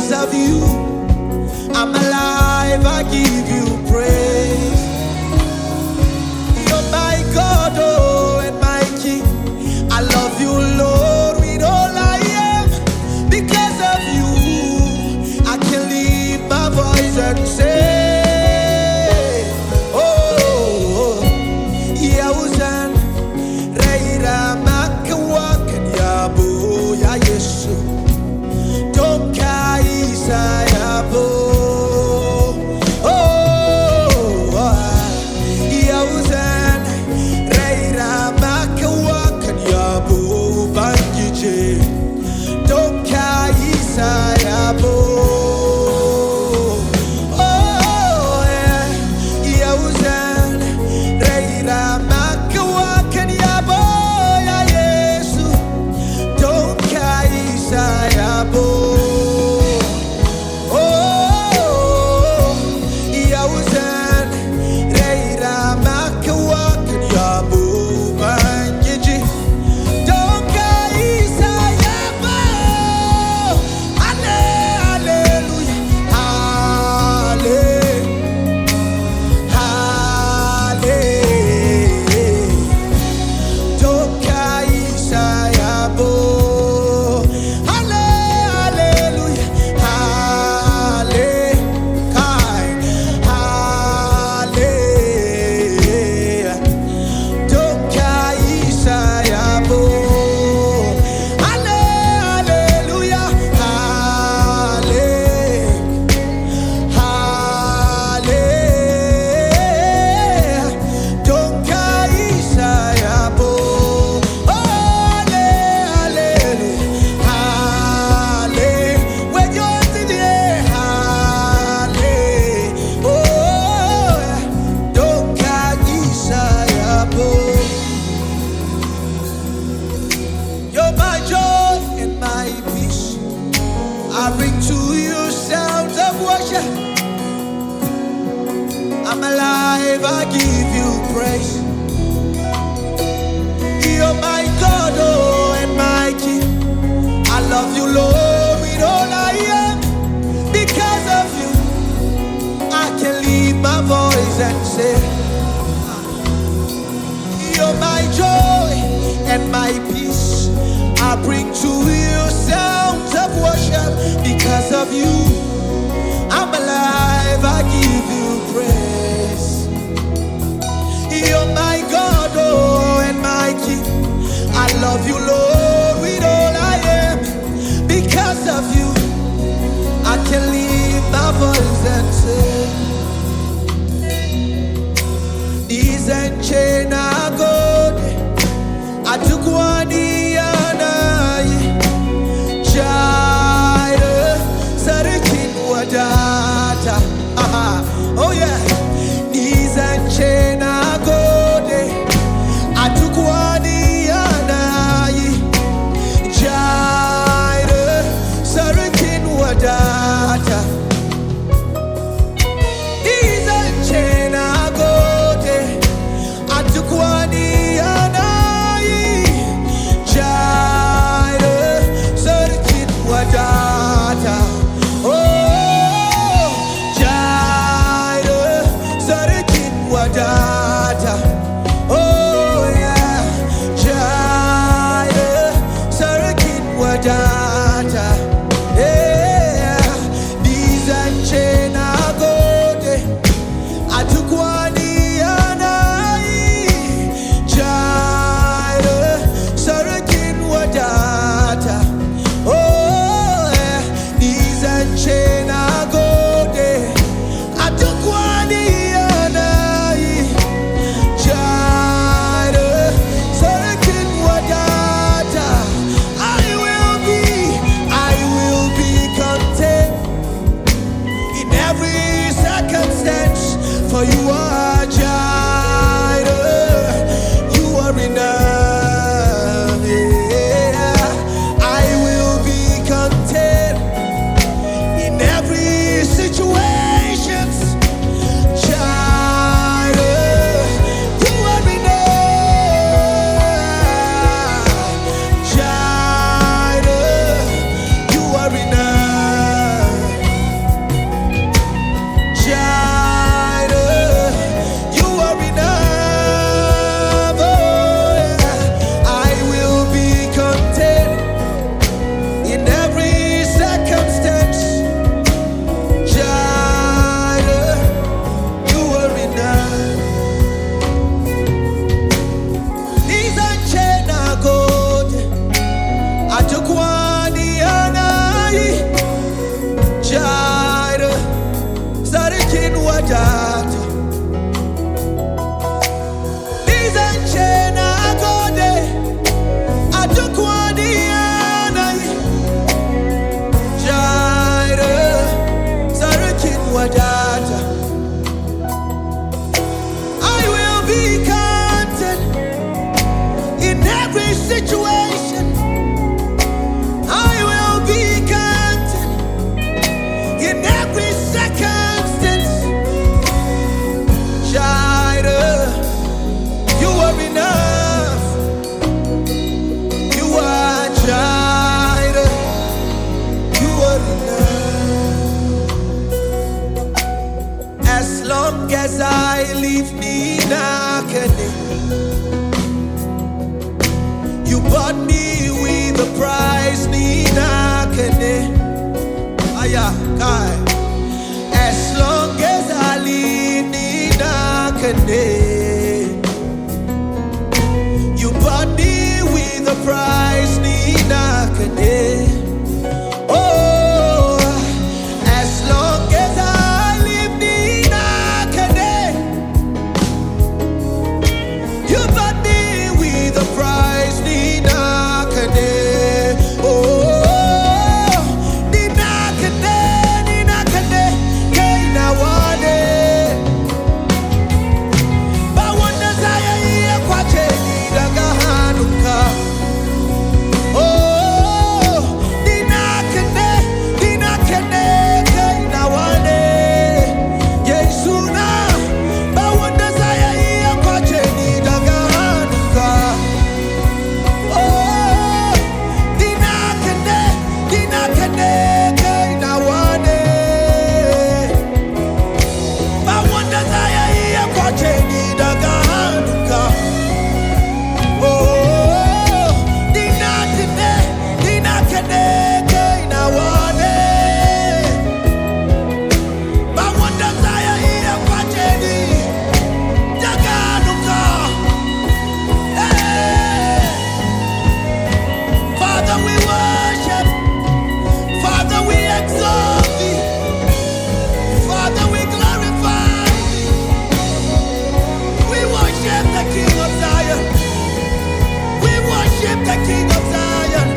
because of you, I'm alive, I give you praise. You're my God, oh, and my King. I love you, Lord, with all I am. Because of you, I can lift my voice and say, oh, Yauzan, Reira Makawakan Yabo, Ya Yesu, Toka Isayabo. I bring to you sounds of worship. I'm alive, I give you praise. You're my God, oh, and my King. I love you, Lord, with all I am. Because of you, I can lift my voice and say, you're my joy and my peace. I bring to you sounds of worship. Because of you, I'm alive, I give you praise. You're my God, oh, and my King. I love you, Lord, with all I am. Because of you, I can lift my voice and say, these and chain are good. I took one data. Oh yeah, knees and chain are good. I took one Jaira, Sarakin Wadata. Knees and chain are good. I took one Jaira, Sarakin Wadata. As long as I live, Nina Kane. You bought me with a price, Nina Kane. Oh, as long as I live, Nina Kane. You bought me with a price, Nina Kane. Oh, Nina Kane, Nina Kane, Kaina Wane. But one desire here, Quache, Nina Hanuka. Oh, Nina Kane, Nina Kane, Kaina Wane. Yesuna, but one desire here, Quache, Nina Hanuka. Oh, Nina Kane, Kaina Wane. But one desire here, Quache, Nina Hanuka. Oh, Nina Kane, Kaina Wane. But one desire here, Quache, Nina Hanuka. Hey. Father, we worship. Father, we exalt thee. Father, we glorify thee. We worship the King of Zion. We worship the King of Zion.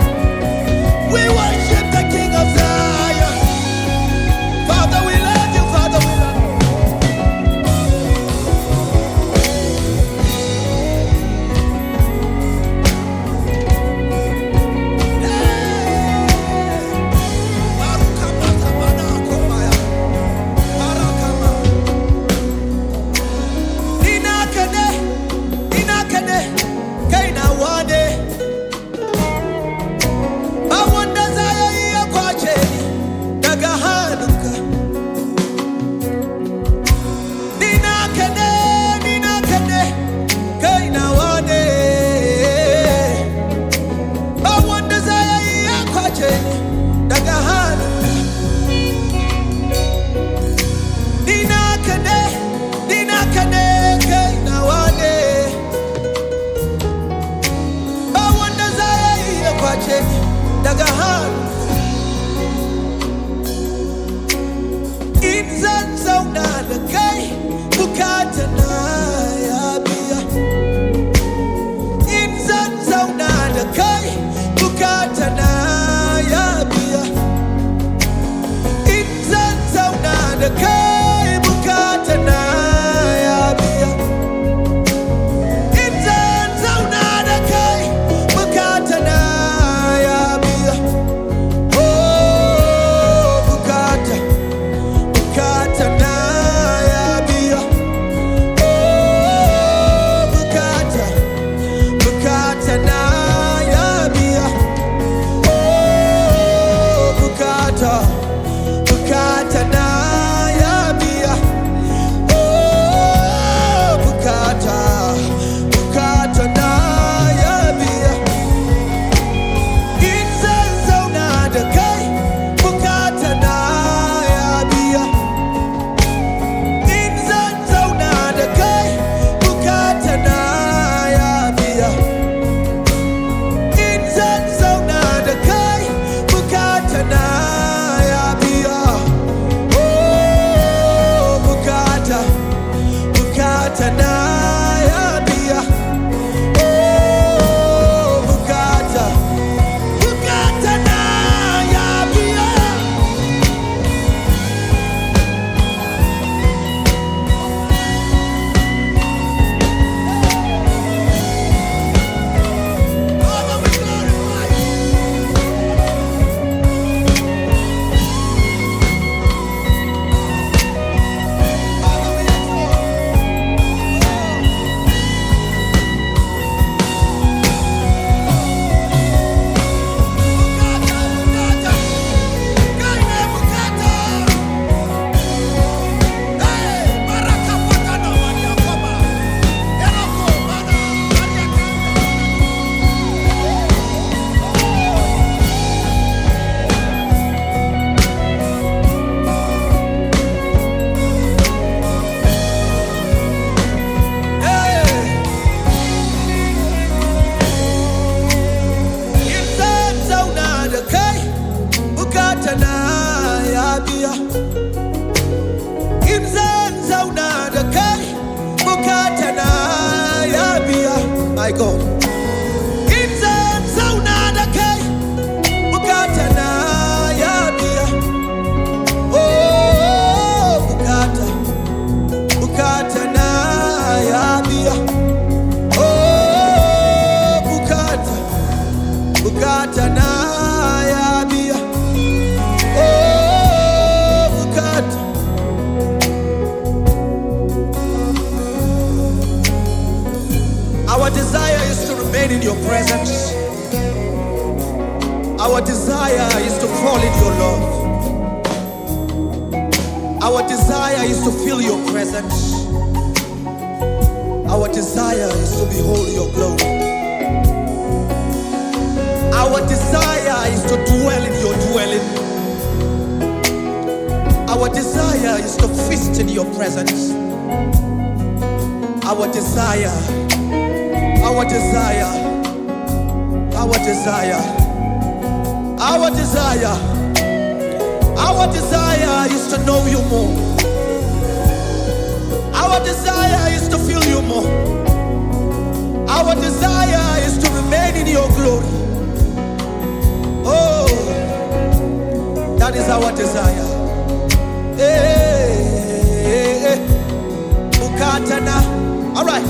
We worship the King of Zion. Father, we love you. Father, we love you. Bukata, Bukata na ya my God. Inzen sauna da kai bukata na ya biya. Oh, bukata na ya biya. Oh, bukata na ya biya. Oh, bukata. Our desire is to remain in your presence. Our desire is to fall in your love. Our desire is to feel your presence. Our desire is to behold your glory. Our desire is to dwell in your dwelling. Our desire is to feast in your presence. Our desire, our desire, our desire, our desire, our desire is to know you more. Our desire is to feel you more. Our desire is to remain in your glory. Oh, that is our desire. Hey, Bukatana. All right.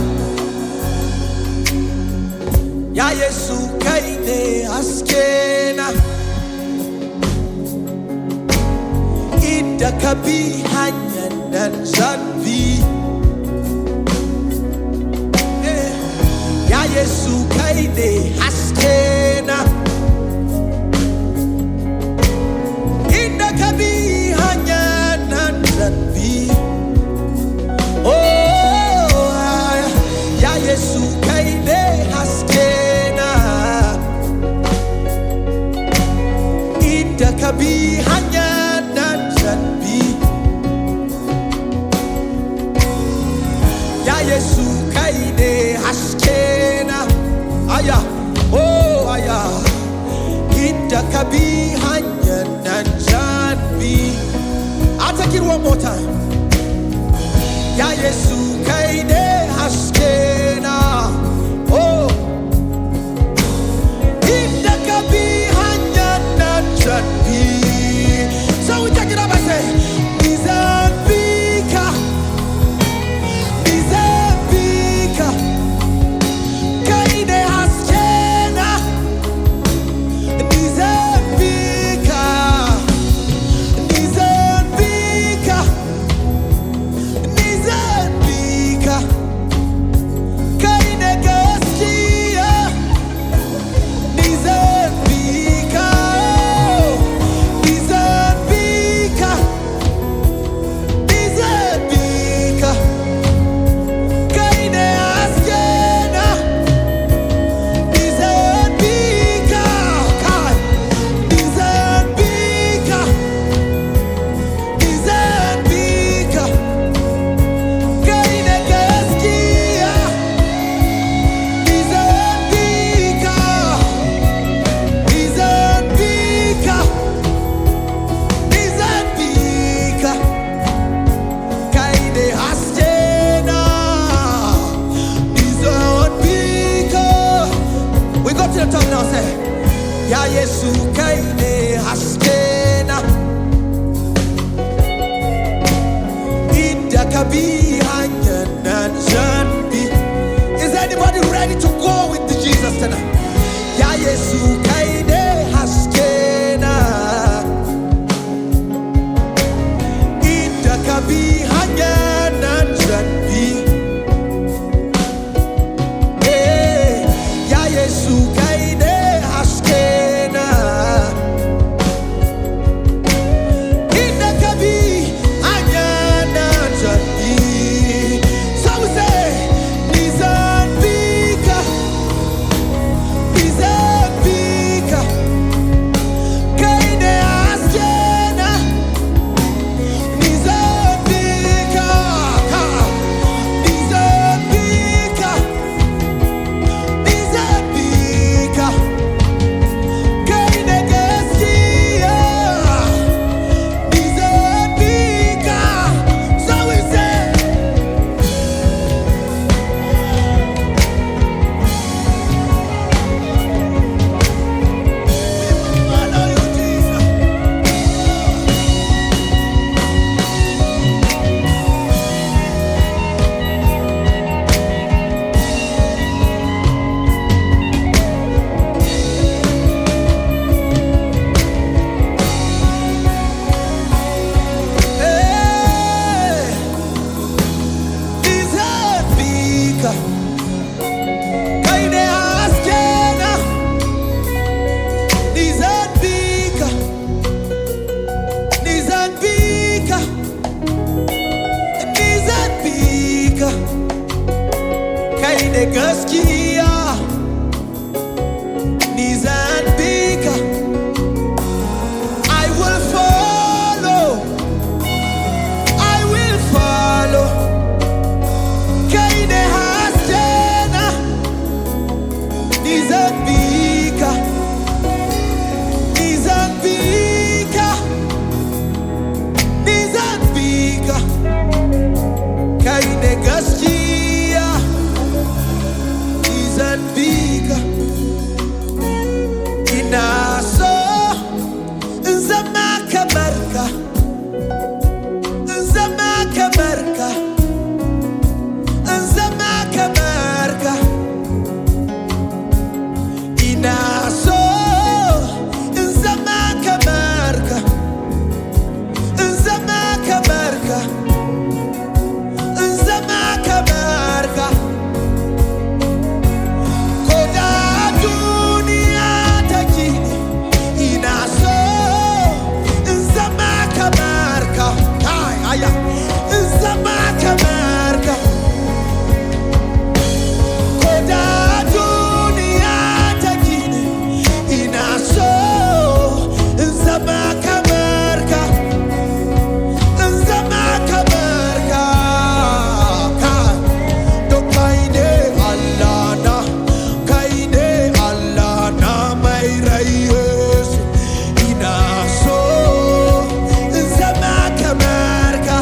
Ya Yesu kaine askena Ida kabi hanya dan zanbi. Ya Yesu kaine askena Ida kabi hanya dan zanbi. Oh, ya Yesu kaine askena Ida kabi hanya dan zanbi. Ya Yesu kaine askena aya. Oh, aya. Ida kabi hanya dan zanbi. I'll take it one more time. Ya Yesu kaine askena. Oh, Ida kabi hanya dan zanbi. So we take it up and say, Nizambika, Nizambika, kaine askena. Nizambika, Nizambika, Nizambika, kaine gaskia. Nizambika, Nizambika, Nizambika, kaine askena. Nizambika, kai. Nizambika, Nizambika, kaine gaskia. Nizambika, Nizambika, Nizambika, kaine askena. Nizambika. We go to the top now, say, Ya Yesu kaine askena. Ida kabi hanya dan zanbi. Is anybody ready to go with Jesus tonight? Ya Yesu kaine askena. Ida kabi hanya dan zanbi. Hey, Ya Yesu kaine askena. Ida kabi hanya dan zanbi. So we say, Nizambika, Nizambika. Keine gaskiya ni zan bika. I will follow, I will follow. Keine hastena ni zan bika, ni zan bika, ni zan bika. Keine gaskiya ni zan bika. Ina so in zama kamar ka, in zama kamar ka, in zama kamar ka. Ina so in zama kamar ka, in zama kamar ka, in zama kamar ka. Ko da duniya take ni, ina so in zama kamar ka. Kai aya, in zama kamar ka. Ko da duniya take ni, ina so in zama kamar ka, in zama kamar ka. Kai, to kai ne Allah na, kai ne Allah na mai rai Yesu. Ina so in zama kamar ka.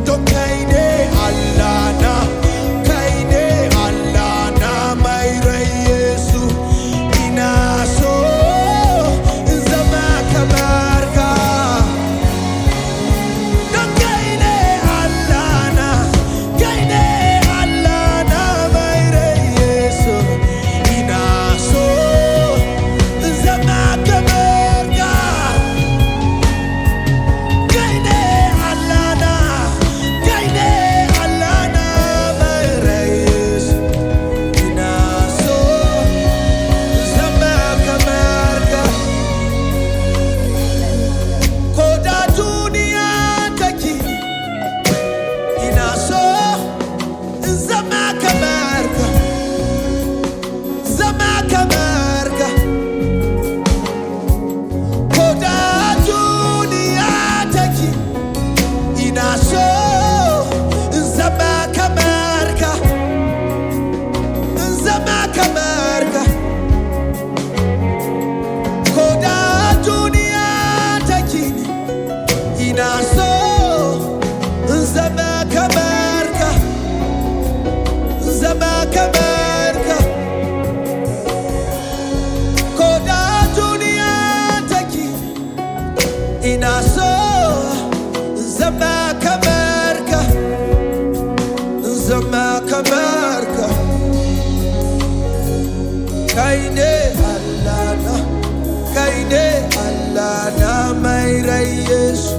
To kai ne Allah na, kai ne Allah na mai rai Yesu. Ina so in zama kamar ka. To kai ne Allah na, kai ne Allah na mai rai Yesu. Ina so in zama kamar ka. Kai ne Allah na, kai ne Allah na mai rai Yesu. Ina so in zama kamar ka. Ko da duniya take ni, ina so in zama kamar ka, zama kamar ka. Ko da duniya take ni, ina so in zama kamar ka, in zama kamar ka. Ko da duniya take ni, ina so in zama kamar ka, in zama kamar ka. Ko da duniya take ni, ina so in zama kamar ka, in zama kamar ka. Kai ne Allah na, kai ne Allah na mai rai Yesu.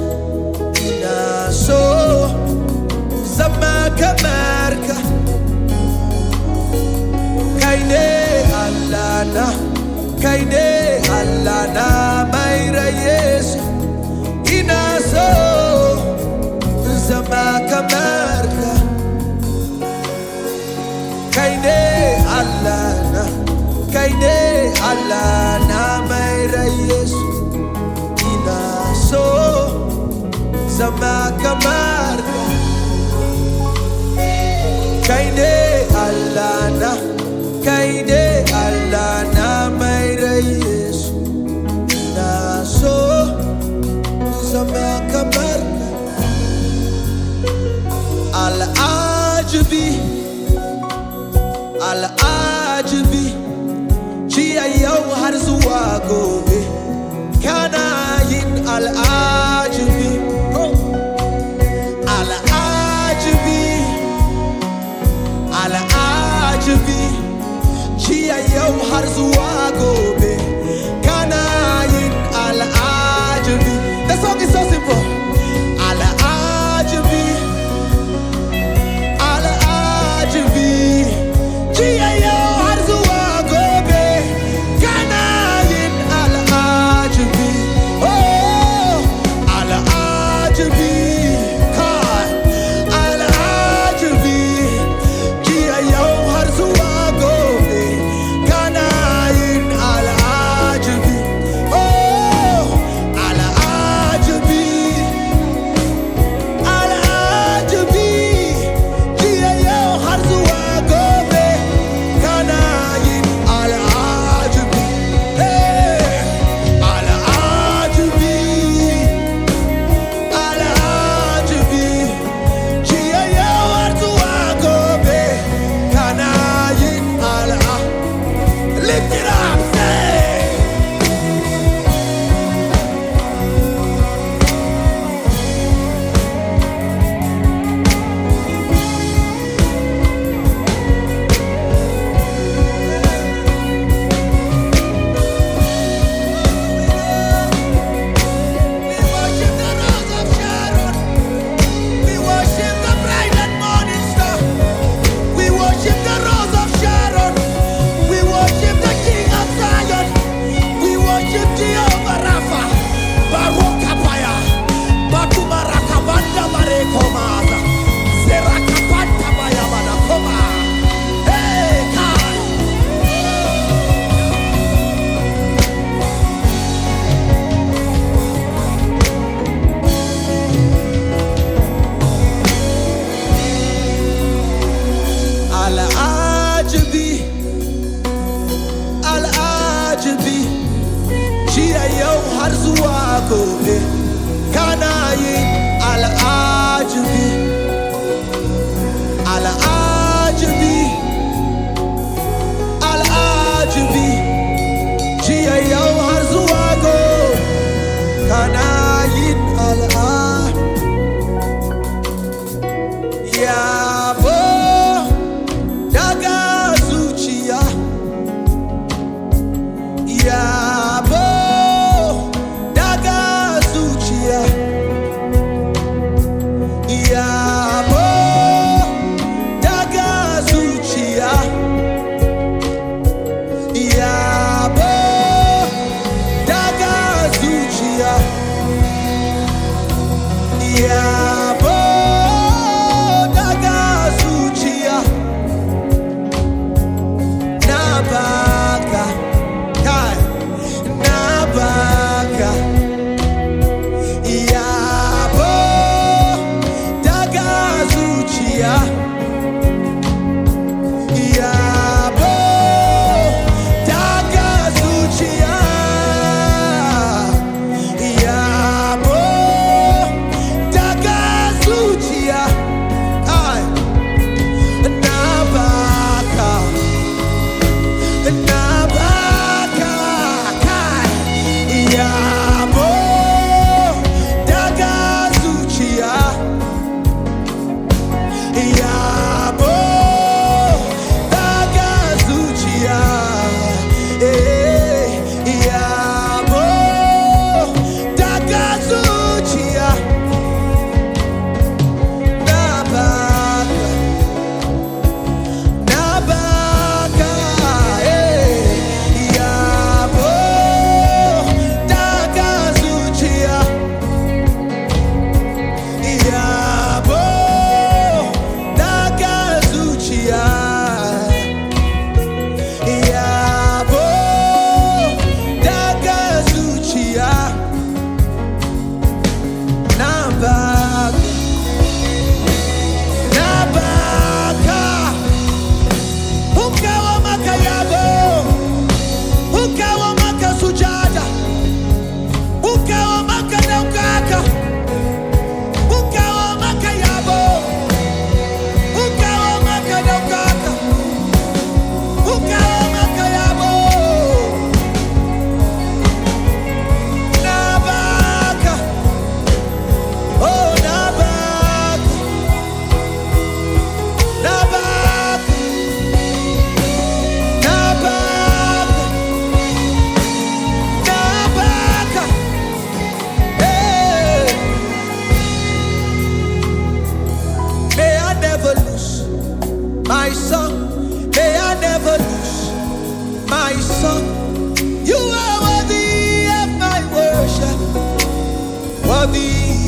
Ina so in zama kamar ka. Kai ne Allah na, kai ne Allah na mai rai Yesu. Ina so in zama kamar ka. Kai ne Allah na, kai ne Allah na mai rai Yesu. Ina so zama kamar ka. Kai ne Allah na, kai ne Allah na mai rai Yesu. Ina so zama kamar ka. Al'ajabi, al'ajabi, jiya yau har zuwa gobe. Kana yin al'ajabi, al'ajabi, al'ajabi, jiya yau har zuwa gobe. Kana yin al'ajabi. The song is so simple. Al'ajabi, al'ajabi, jiya yau har zuwa gobe. Kana yin al'ajabi. Oh, al'ajabi, kai, al'ajabi,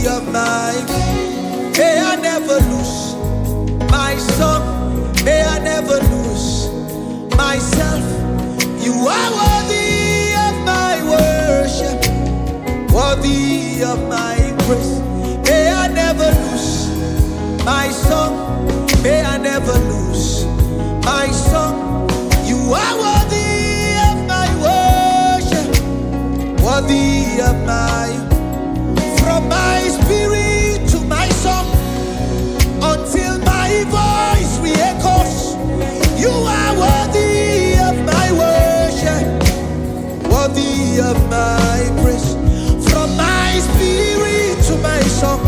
worthy of my. May I never lose my song. May I never lose myself. You are worthy of my worship, worthy of my praise. May I never lose my song. May I never lose my song. You are worthy of my worship, worthy of my. From my spirit to my song, until my voice re-echoes, you are worthy of my worship, worthy of my praise. From my spirit to my song,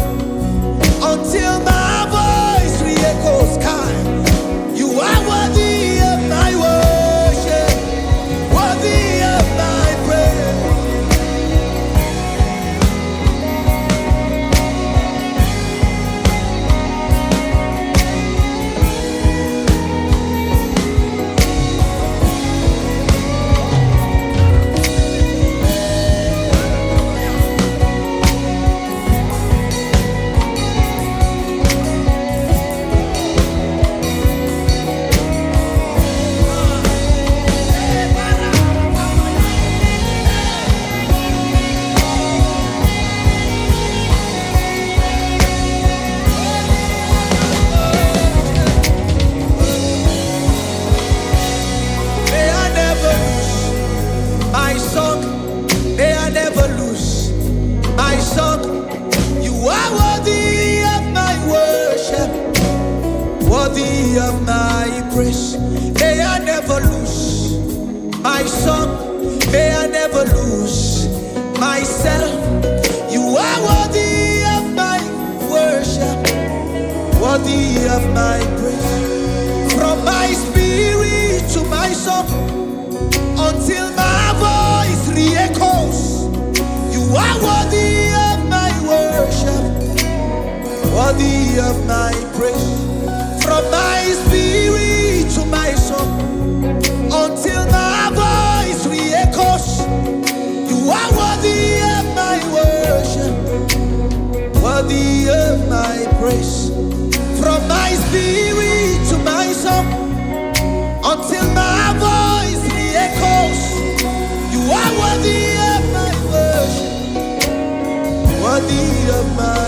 until my voice re-echoes, God, you are worthy of my worship, worthy of my praise. Worthy of my praise. May I never lose my song. May I never lose myself. You are worthy of my worship, worthy of my praise. From my spirit to my song, until my voice re-echoes, you are worthy of my worship, worthy of my praise. From my spirit to my song, until my voice re-echoes, you are worthy of my worship, worthy of my praise. From my spirit to my song, until my voice re-echoes, you are worthy of my worship, worthy of my